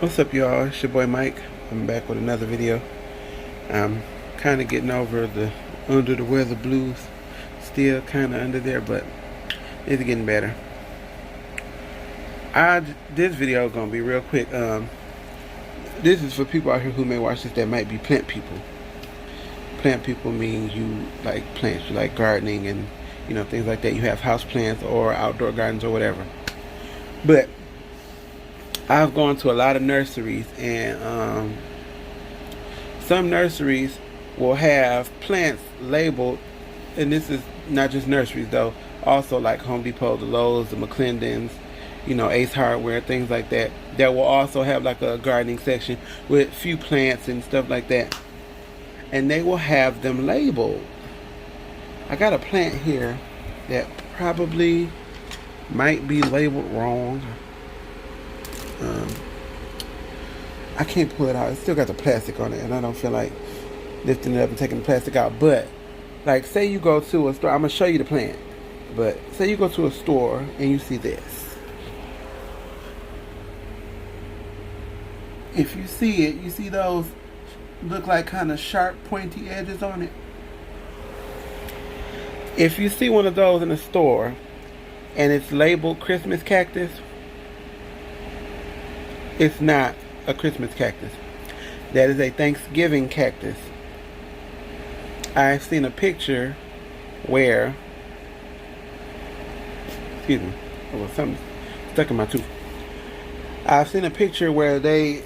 What's up, y'all? It's your boy Mike. I'm back with another video. I'm kind of getting over the under the weather blues. Still kind of under there, but it's getting better. This video is gonna be real quick. This is for people out here who may watch this that might be plant people. Plant people mean you like plants, you like gardening and things like that. You have house plants or outdoor gardens or whatever. But I've gone to a lot of nurseries, and some nurseries will have plants labeled, and this is not just nurseries though, also like Home Depot, the Lowe's, the McClendons, Ace Hardware, things like that, that will also have like a gardening section with a few plants and stuff like that, and they will have them labeled. I got a plant here that probably might be labeled wrong. I can't pull it out. It's still got the plastic on it, and I don't feel like lifting it up and taking the plastic out. But like, say you go to a store. I'm gonna show you the plant. But say you go to a store and you see this. If you see it, you see those look like kind of sharp, pointy edges on it. If you see one of those in a store and it's labeled Christmas cactus, it's not a Christmas cactus. That is a Thanksgiving cactus. I've seen a picture where, excuse me, there was something stuck in my tooth. I've seen a picture where they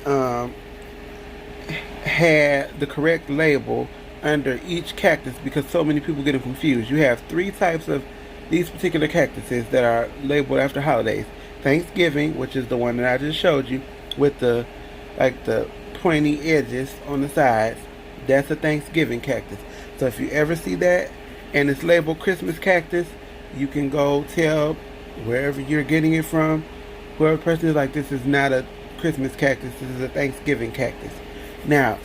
had the correct label under each cactus, because so many people get them confused. You have three types of these particular cactuses that are labeled after holidays. Thanksgiving, which is the one that I just showed you, with the pointy edges on the sides. That's a Thanksgiving cactus. So if you ever see that and it's labeled Christmas cactus, you can go tell wherever you're getting it from, whoever person is, like, this is not a Christmas cactus, this is a Thanksgiving cactus. Now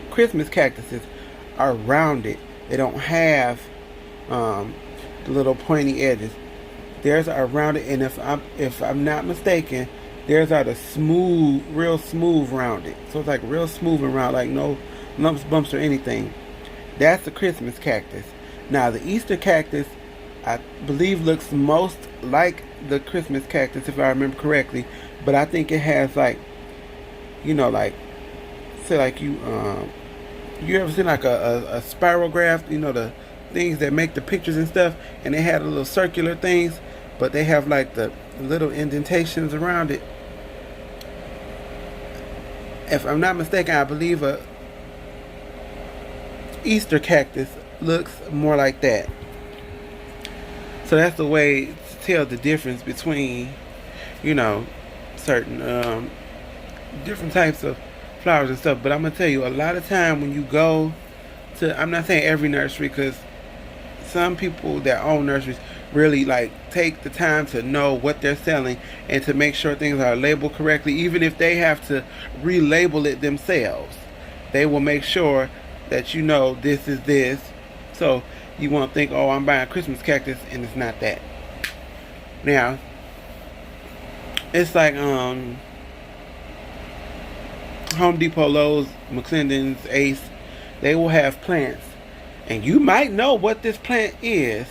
Christmas cactuses are rounded. They don't have the little pointy edges. Theirs are rounded, and if I'm not mistaken, theirs are the smooth, real smooth rounded. So it's like real smooth and round, like no lumps, bumps, or anything. That's the Christmas cactus. Now the Easter cactus, I believe, looks most like the Christmas cactus, if I remember correctly. But I think it has like, like, say like you ever seen like a spirograph, the things that make the pictures and stuff, and they had a little circular things, but they have like the little indentations around it. If I'm not mistaken, I believe a Easter cactus looks more like that. So that's the way to tell the difference between, certain different types of flowers and stuff. But I'm gonna tell you, a lot of time when you go to, I'm not saying every nursery, because some people that own nurseries really like take the time to know what they're selling and to make sure things are labeled correctly. Even if they have to relabel it themselves, they will make sure that this is this. So you won't think, oh, I'm buying a Christmas cactus, and it's not that. Now it's like Home Depot, Lowe's, McClendon's, Ace. They will have plants, and you might know what this plant is.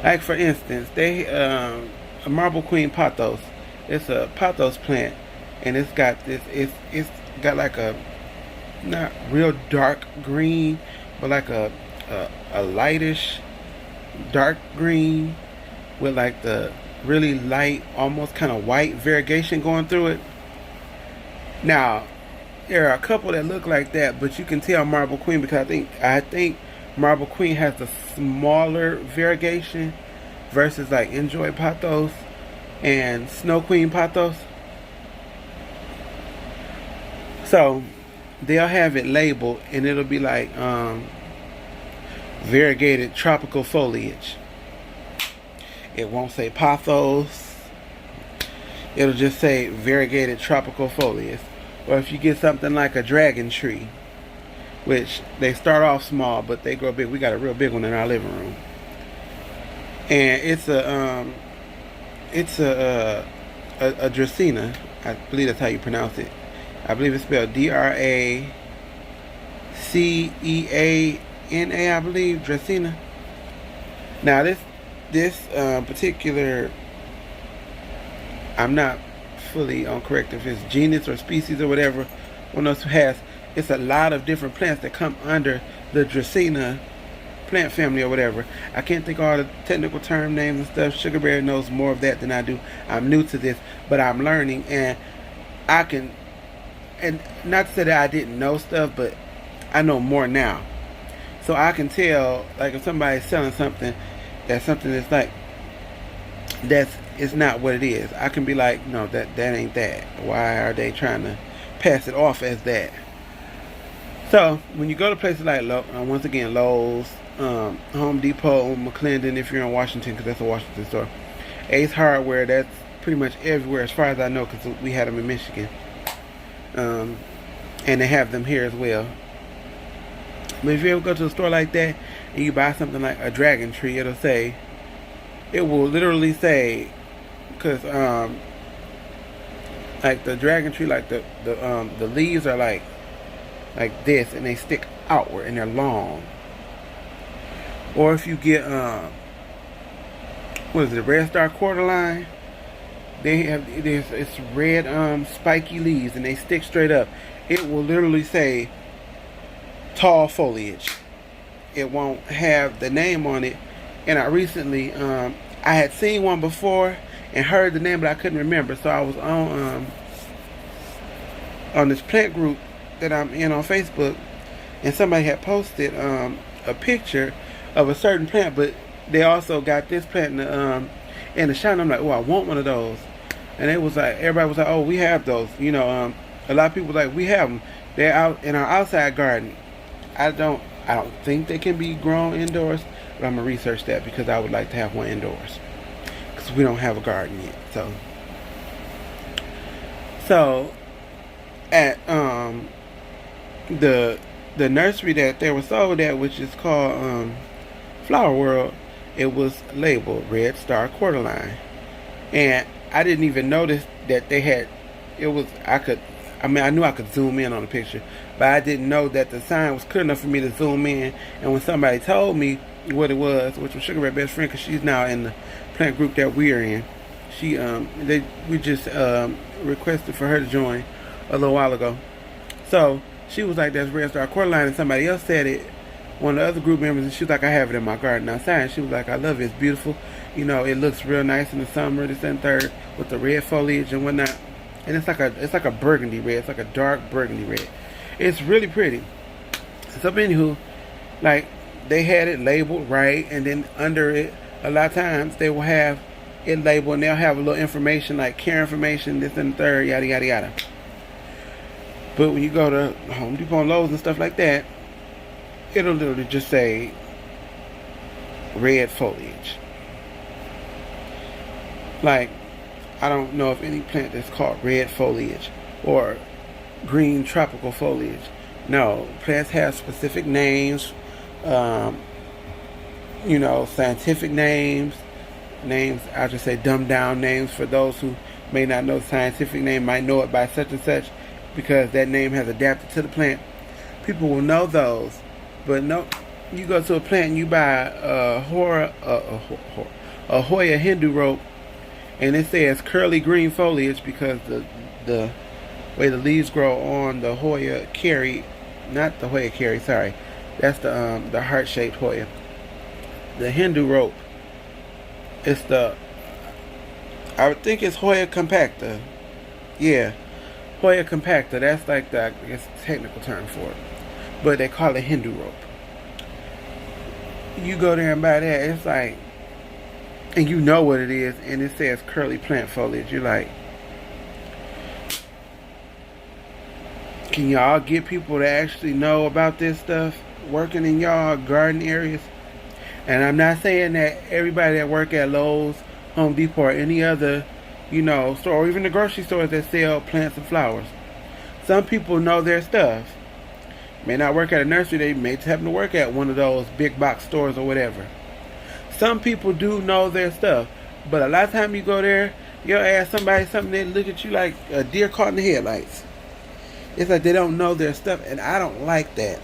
Like, for instance, they a marble queen pothos. It's a pothos plant, and it's got this. It's got like a not real dark green, but like a lightish dark green with like the really light, almost kind of white variegation going through it. Now, there are a couple that look like that, but you can tell Marble Queen, because I think Marble Queen has the smaller variegation versus like Enjoy pothos and Snow Queen pothos. So they'll have it labeled, and it'll be like variegated tropical foliage. It won't say pothos. It'll just say variegated tropical foliage. Or if you get something like a dragon tree, which they start off small but they grow big. We got a real big one in our living room, and it's a a Dracaena. I believe that's how you pronounce it. I believe it's spelled Draceana. I believe Dracaena. Now this particular, I'm not fully on correct if it's genus or species or whatever. One of those who has, it's a lot of different plants that come under the Dracaena plant family or whatever. I can't think of all the technical term names and stuff. Sugarberry knows more of that than I do. I'm new to this, but I'm learning, and I can, and not to say that I didn't know stuff, but I know more now. So I can tell, like, if somebody's selling something that's like, that's, it's not what it is. I can be like, no, that ain't that. Why are they trying to pass it off as that? So when you go to places like once again, Lowe's, Home Depot, McClendon, if you're in Washington, because that's a Washington store, Ace Hardware, that's pretty much everywhere as far as I know, because we had them in Michigan, and they have them here as well. But if you ever go to a store like that and you buy something like a dragon tree, it'll say, it will literally say, because like the dragon tree, like the leaves are like this, and they stick outward and they're long. Or if you get what is it, Red Star Quarterline, they have, it's red spiky leaves and they stick straight up. It will literally say tall foliage. It won't have the name on it. And I recently I had seen one before and heard the name, but I couldn't remember. So I was on this plant group that I'm in on Facebook, and somebody had posted a picture of a certain plant, but they also got this plant in the shop. And I'm like, oh, I want one of those. And it was like, everybody was like, oh, we have those. You know, a lot of people like, we have them. They're out in our outside garden. I don't think they can be grown indoors, but I'm gonna research that because I would like to have one indoors, because we don't have a garden yet. So at the nursery that they were sold at, which is called Flower World, it was labeled Red Star Quarterline, and I didn't even notice that they had. It was, I knew I could zoom in on the picture, but I didn't know that the sign was clear enough for me to zoom in. And when somebody told me what it was, which was Sugar Bear's best friend, because she's now in the plant group that we're in, we just requested for her to join a little while ago. So she was like, that's Red Star Quarterline, and somebody else said it, one of the other group members, and she was like, I have it in my garden outside. And she was like, I love it, it's beautiful. You know, it looks real nice in the summer, this and third, with the red foliage and whatnot. And it's like a burgundy red. It's like a dark burgundy red. It's really pretty. So anywho, like, they had it labeled right, and then under it, a lot of times they will have it labeled, and they'll have a little information like care information, this and the third, yada yada yada. But when you go to Home Depot and Lowe's and stuff like that, it'll literally just say red foliage. Like, I don't know of any plant that's called red foliage or green tropical foliage. No, plants have specific names, you know, scientific names, I'll just say dumbed down names for those who may not know the scientific name, might know it by such and such because that name has adapted to the plant. People will know those, but no, you go to a plant and you buy a Hoya Hindu rope, and it says curly green foliage because the way the leaves grow on the Hoya Carry, not the Hoya Carry, sorry, that's the heart-shaped Hoya. The Hindu rope, it's I would think it's Hoya compacta. Yeah, Hoya compacta. That's like the, I guess, technical term for it, but they call it Hindu rope. You go there and buy that, it's like, and you know what it is, and it says curly plant foliage. You're like, can y'all get people to actually know about this stuff working in y'all garden areas? And I'm not saying that everybody that work at Lowe's, Home Depot, or any other, you know, store, or even the grocery stores that sell plants and flowers. Some people know their stuff. May not work at a nursery, they may just happen to work at one of those big box stores or whatever. Some people do know their stuff, but a lot of time you go there, You'll ask somebody something, they look at you like a deer caught in the headlights. It's like they don't know their stuff, and I don't like that.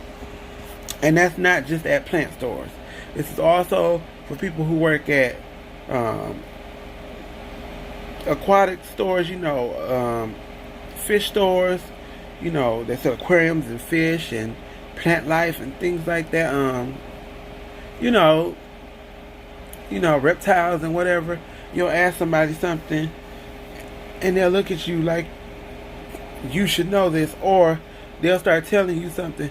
And that's not just at plant stores. This is also for people who work at aquatic stores, fish stores, they sell aquariums and fish and plant life and things like that. You know, reptiles and whatever. You'll ask somebody something, and they'll look at you like you should know this, or they'll start telling you something.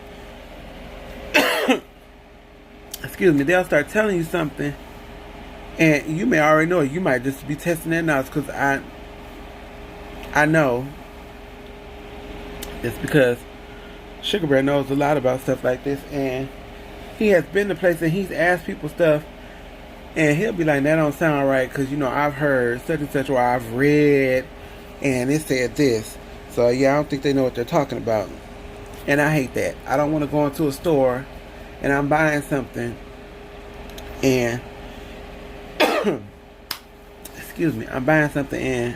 Excuse me. They'll start telling you something, and you may already know it. You might just be testing their knowledge, because I know it's because Sugar Bear knows a lot about stuff like this, and he has been to places and he's asked people stuff, and he'll be like, that don't sound right, because I've heard such and such, or I've read and it said this. So yeah, I don't think they know what they're talking about, and I hate that. I don't want to go into a store and I'm buying something, and excuse me, I'm buying something and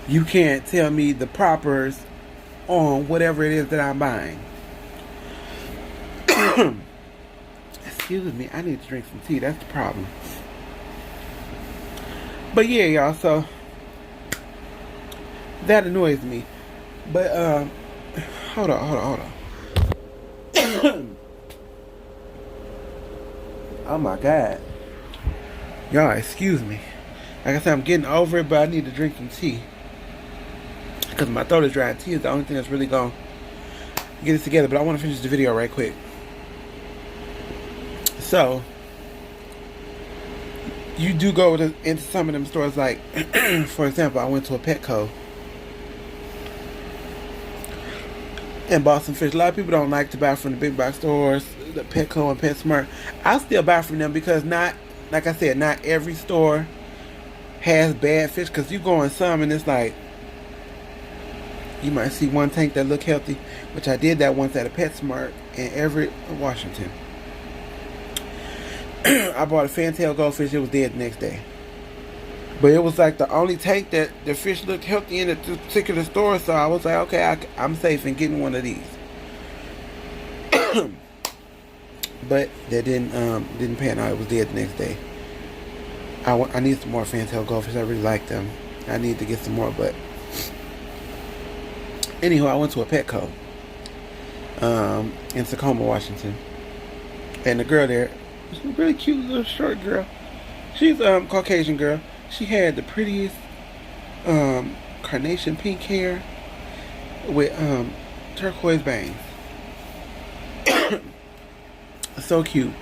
you can't tell me the propers on whatever it is that I'm buying. Excuse me, I need to drink some tea. That's the problem. But yeah, y'all, so that annoys me. But hold on. Oh my God. Y'all, excuse me. Like I said, I'm getting over it, but I need to drink some tea, because my throat is dry. Tea is the only thing that's really going to get it together. But I want to finish the video right quick. So, you do go into some of them stores, like, for example, I went to a Petco and bought some fish. A lot of people don't like to buy from the big box stores, the Petco and PetSmart. I still buy from them, because not every store has bad fish, because you go in some and it's like, you might see one tank that look healthy, which I did that once at a PetSmart in Everett, Washington. I bought a fantail goldfish. It was dead the next day. But it was like the only tank that the fish looked healthy in at this particular store. So I was like, okay, I'm safe in getting one of these. But that didn't pan out. It was dead the next day. I need some more fantail goldfish. I really like them. I need to get some more. But anyhow, I went to a Petco in Tacoma, Washington, and the girl there, she's a really cute little short girl. She's a Caucasian girl. She had the prettiest carnation pink hair with turquoise bangs. So cute.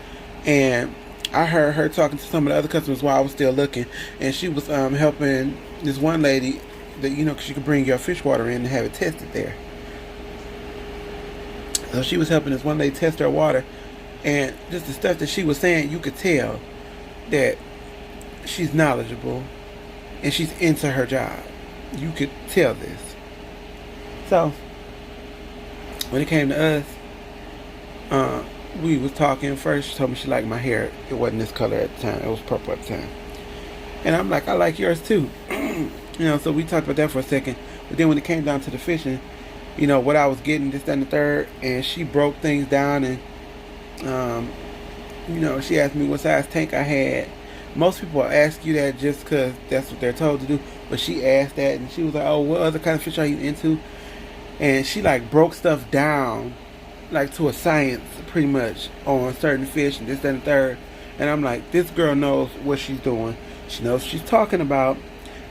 And I heard her talking to some of the other customers while I was still looking, and she was helping this one lady that, cause she could bring your fish water in and have it tested there. So she was helping this one lady test her water, and just the stuff that she was saying, you could tell that she's knowledgeable and she's into her job. You could tell this. So when it came to us, we was talking first. She told me she liked my hair. It wasn't this color at the time. It was purple at the time. And I'm like, I like yours too. So we talked about that for a second. But then when it came down to the fishing, what I was getting, this, that, and the third, and she broke things down, and she asked me what size tank I had. Most people ask you that just because that's what they're told to do. But she asked that, and she was like, oh, what other kind of fish are you into? And she broke stuff down to a science, pretty much, on certain fish and this, that, and the third. And I'm like, this girl knows what she's doing. She knows what she's talking about.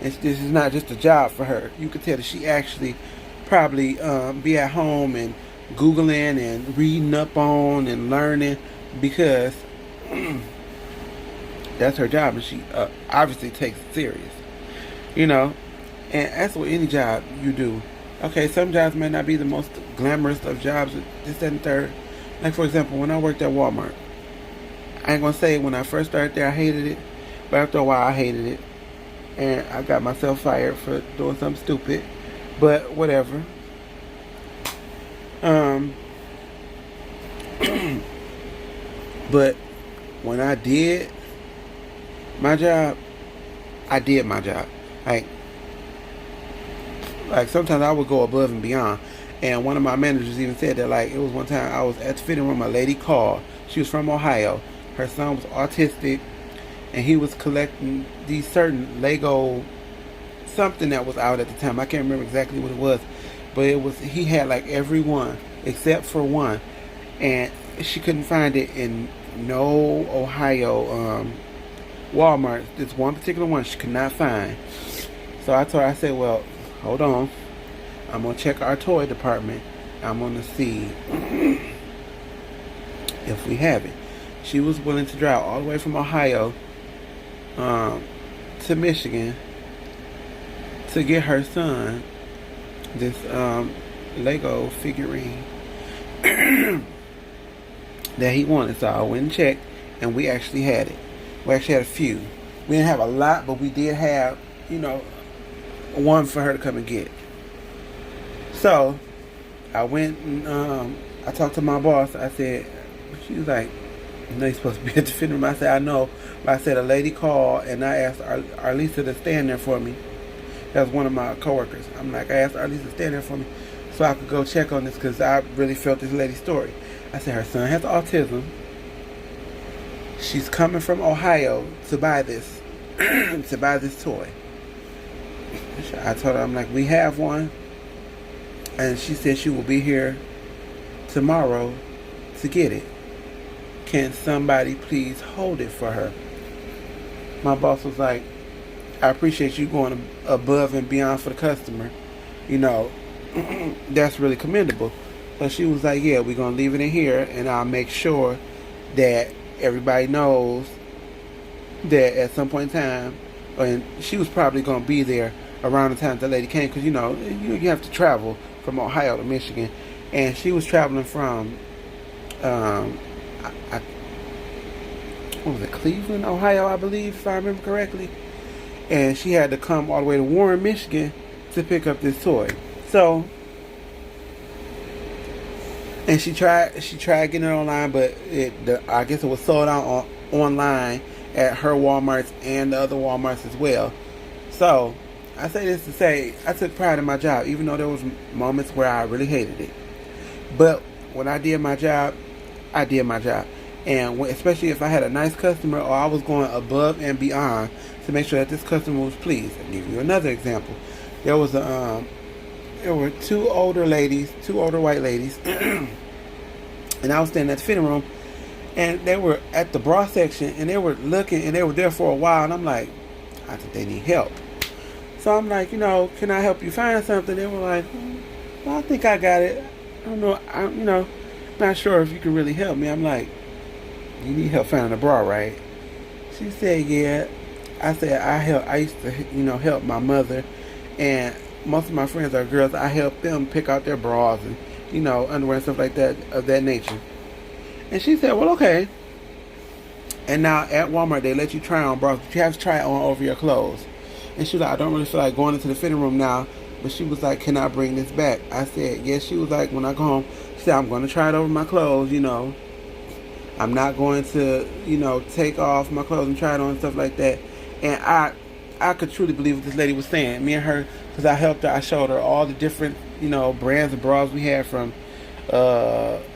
And this is not just a job for her. You could tell that she actually probably be at home and Googling and reading up on and learning, because that's her job, and she obviously takes it serious. And that's what any job you do. Okay, some jobs may not be the most glamorous of jobs, this, that, and third. Like, for example, when I worked at Walmart, I ain't gonna say when I first started there I hated it, but after a while I hated it, and I got myself fired for doing something stupid. But whatever. But when I did my job, I did my job. Like, sometimes I would go above and beyond. And one of my managers even said that, like, it was one time I was at the fitting room, a lady called. She was from Ohio. Her son was autistic, and he was collecting these certain Lego something that was out at the time. I can't remember exactly what it was, but he had like every one except for one, and she couldn't find it in no Ohio Walmart. This one particular one she could not find. So I told her, I said, well, hold on, I'm gonna check our toy department. I'm gonna see if we have it. She was willing to drive all the way from Ohio to Michigan to get her son this Lego figurine that he wanted. So I went and checked, and we actually had it. We actually had a few. We didn't have a lot, but we did have, one for her to come and get. So I went and I talked to my boss. I said, she was like, you're supposed to be at the fitting room. I said, I know. But I said, a lady called, and I asked Arlisa to stand there for me. That was one of my coworkers. I'm like, I asked Arlisa to stand there for me so I could go check on this, because I really felt this lady's story. I said, her son has autism. She's coming from Ohio to buy this, to buy this toy. I told her, I'm like, we have one. And she said she will be here tomorrow to get it. Can somebody please hold it for her? My boss was like, I appreciate you going above and beyond for the customer. That's really commendable. So she was like, yeah, we're going to leave it in here, and I'll make sure that everybody knows that at some point in time, and she was probably going to be there around the time the lady came, because, you have to travel from Ohio to Michigan, and she was traveling from, what was it, Cleveland, Ohio, I believe, if I remember correctly. And she had to come all the way to Warren, Michigan to pick up this toy. So, and she tried getting it online, but I guess it was sold out online at her Walmarts and the other Walmarts as well. So, I say this to say, I took pride in my job, even though there was moments where I really hated it. But when I did my job, I did my job. And especially if I had a nice customer, or I was going above and beyond to make sure that this customer was pleased. I'll give you another example. There were two older white ladies, and I was standing at the fitting room, and they were at the bra section, and they were looking, and they were there for a while, and I'm like, I think they need help. So I'm like, can I help you find something? They were like, well, I think I got it. I don't know, I'm not sure if you can really help me. I'm like, you need help finding a bra, right? She said, yeah. I said, I used to, help my mother, and most of my friends are girls. I help them pick out their bras and, underwear and stuff like that, of that nature. And she said, well, okay. And now at Walmart, they let you try on bras, but you have to try it on over your clothes. And she was like, I don't really feel like going into the fitting room now. But she was like, can I bring this back? I said, yes. She was like, when I go home, she said, I'm going to try it over my clothes, I'm not going to, take off my clothes and try it on and stuff like that. And I could truly believe what this lady was saying. Me and her, because I helped her, I showed her all the different, brands of bras we had, from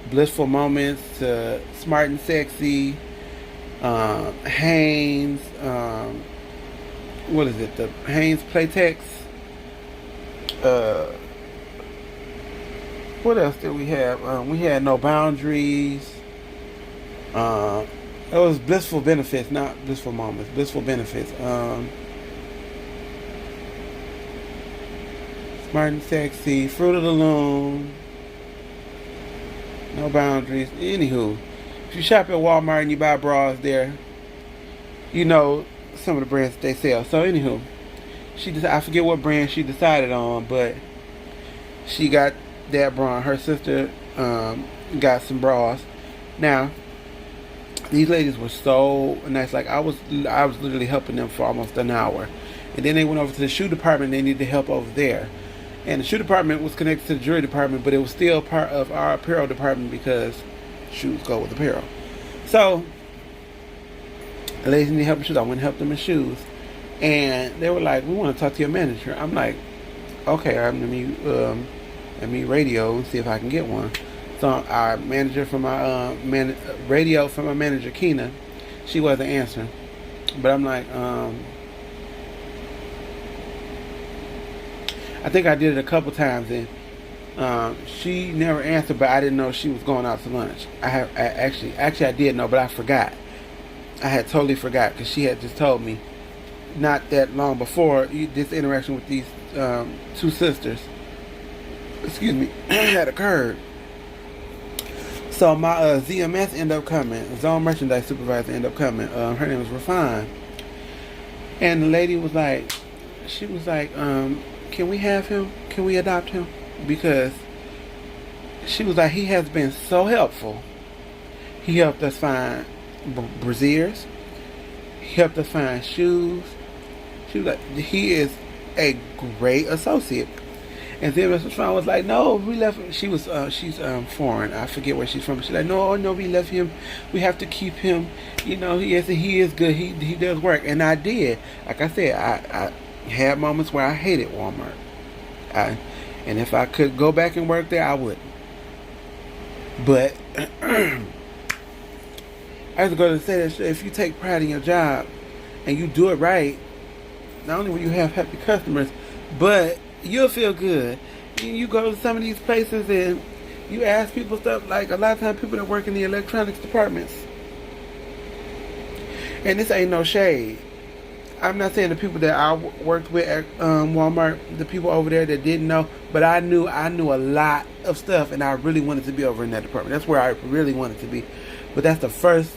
Blissful Moments to Smart and Sexy, Hanes, what is it, the Hanes Playtex, what else did we have? We had No Boundaries. It was Blissful Benefits, not Blissful Moments. Blissful Benefits. Smart and Sexy, Fruit of the Loom, No Boundaries. Anywho, if you shop at Walmart and you buy bras there, some of the brands that they sell. So anywho, I forget what brand she decided on, but she got that bra. Her sister got some bras. Now, these ladies were so nice. Like, I was literally helping them for almost an hour. And then they went over to the shoe department, and they needed help over there. And the shoe department was connected to the jewelry department, but it was still part of our apparel department, because shoes go with apparel. So the ladies needed help with shoes. I went and helped them with shoes. And they were like, we want to talk to your manager. I'm like, okay, let me radio and see if I can get one. So our manager from my radio from my manager Keena, she wasn't answering. But I'm like, I think I did it a couple times and she never answered, but I didn't know she was going out to lunch. Actually I did know, but I forgot. I had totally forgot because she had just told me not that long before this interaction with these two sisters, excuse me, had occurred. So my ZMS ended up coming, Zone Merchandise Supervisor ended up coming. Her name was Rafine. And the lady was like, she was like, can we have him? Can we adopt him? Because she was like, he has been so helpful. He helped us find brassieres. He helped us find shoes. She was like, he is a great associate. And then Mr. Strong was like, no, we left. She was, she's foreign. I forget where she's from. She's like, no, we left him. We have to keep him. You know, he is good. He does work, and I did. Like I said, I had moments where I hated Walmart. And if I could go back and work there, I would. But I was going to say that if you take pride in your job and you do it right, not only will you have happy customers, but you'll feel good. You go to some of these places and you ask people stuff, like a lot of times people that work in the electronics departments. And this ain't no shade. I'm not saying the people that I worked with at Walmart, the people over there that didn't know, but I knew a lot of stuff, and I really wanted to be over in that department. That's where I really wanted to be. But that's the first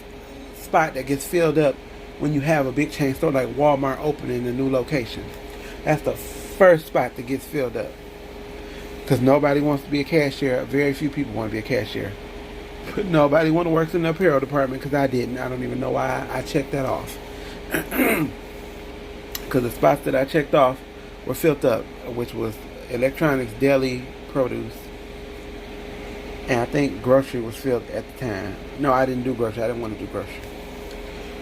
spot that gets filled up when you have a big chain store like Walmart opening a new location. That's the first spot that gets filled up. Because nobody wants to be a cashier. Very few people want to be a cashier. But nobody want to work in the apparel department, because I didn't. I don't even know why I checked that off. Because the spots that I checked off were filled up, which was electronics, deli, produce, and I think grocery was filled at the time. No, I didn't do grocery. I didn't want to do grocery.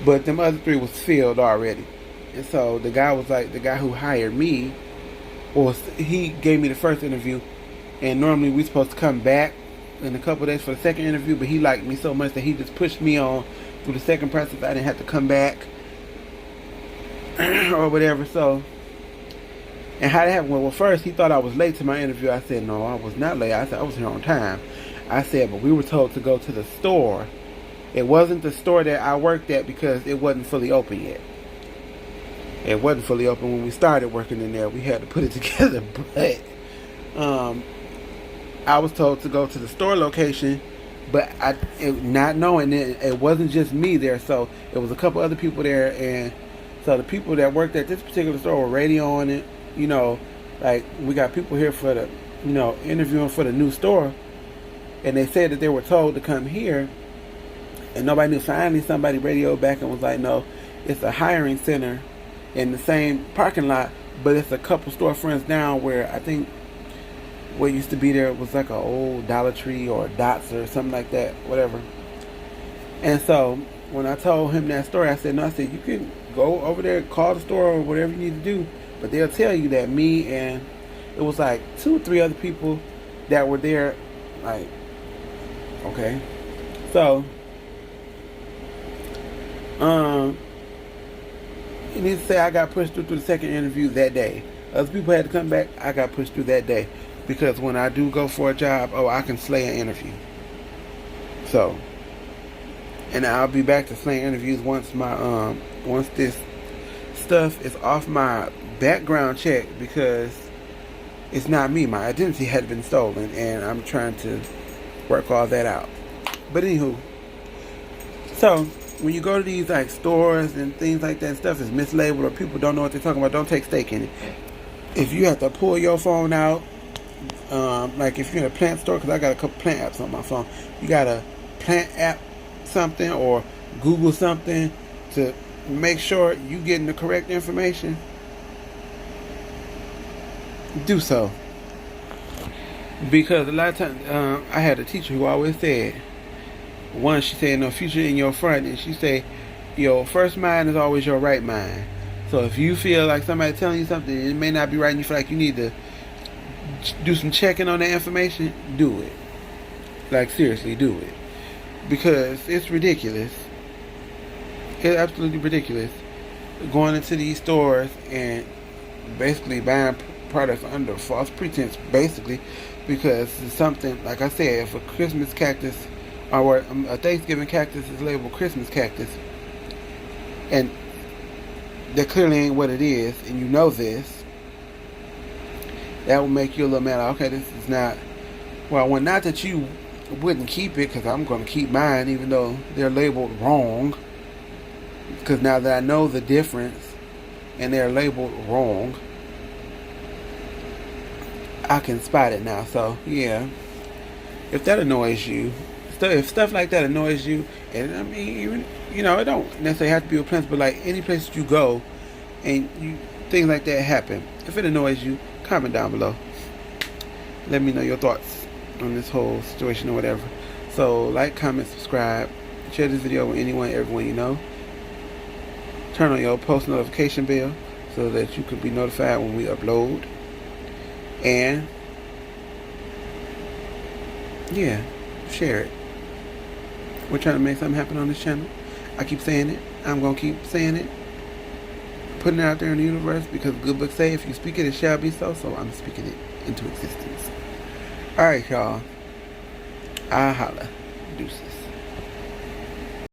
But them other three was filled already. And so the guy was like, the guy who hired me, he gave me the first interview, and normally we supposed to come back in a couple of days for the second interview, but he liked me so much that he just pushed me on through the second process. I didn't have to come back or whatever. So, and how that happened? Well, first he thought I was late to my interview. I said, no, I was not late. I said I was here on time. I said, but we were told to go to the store. It wasn't the store that I worked at because it wasn't fully open yet. It wasn't fully open when we started working in there. We had to put it together. But I was told to go to the store location, but not knowing it wasn't just me there. So it was a couple other people there, and so the people that worked at this particular store were radioing it. You know, like, we got people here for the, you know, interviewing for the new store, and they said that they were told to come here, and nobody knew. Finally, somebody radioed back and was like, no, it's a hiring center in the same parking lot, but it's a couple storefronts down where I think what used to be there was like an old Dollar Tree or Dots or something like that, whatever. And so when I told him that story, I said, you can go over there, call the store or whatever you need to do, but they'll tell you that me and it was like 2 or 3 other people that were there. Like, okay. So you need to say I got pushed through the second interview that day. Other people had to come back. I got pushed through that day. Because when I do go for a job, I can slay an interview. So, and I'll be back to slaying interviews once this stuff is off my background check, because it's not me. My identity had been stolen, and I'm trying to work all that out. But anywho, so when you go to these like stores and things like that, stuff is mislabeled or people don't know what they're talking about, don't take stake in it. If you have to pull your phone out, like if you're in a plant store, because I got a couple plant apps on my phone, you got a plant app something or Google something to make sure you getting the correct information, do so. Because a lot of times, I had a teacher who always said, she said, no future in your front, and she said, your first mind is always your right mind. So if you feel like somebody telling you something, it may not be right, and you feel like you need to do some checking on that information, do it. Like, seriously, do it. Because it's ridiculous. It's absolutely ridiculous. Going into these stores and basically buying products under false pretense, basically, because it's something, like I said, if a Christmas cactus or a Thanksgiving cactus is labeled Christmas cactus, and that clearly ain't what it is, and you know this, that will make you a little mad. Okay, this is not, well, not that you wouldn't keep it, because I'm going to keep mine even though they're labeled wrong, because now that I know the difference and they're labeled wrong, I can spot it now. So yeah, if that annoys you, if stuff like that annoys you, and I mean, even, you know, it don't necessarily have to be a place, but like any place that you go and things like that happen, if it annoys you, comment down below. Let me know your thoughts on this whole situation or whatever. So like, comment, subscribe, share this video with anyone, everyone you know. Turn on your post notification bell so that you can be notified when we upload. And yeah, share it. We're trying to make something happen on this channel. I keep saying it. I'm going to keep saying it. Putting it out there in the universe, because the good book say if you speak it, it shall be so. So I'm speaking it into existence. Alright, y'all. I holla. Deuces.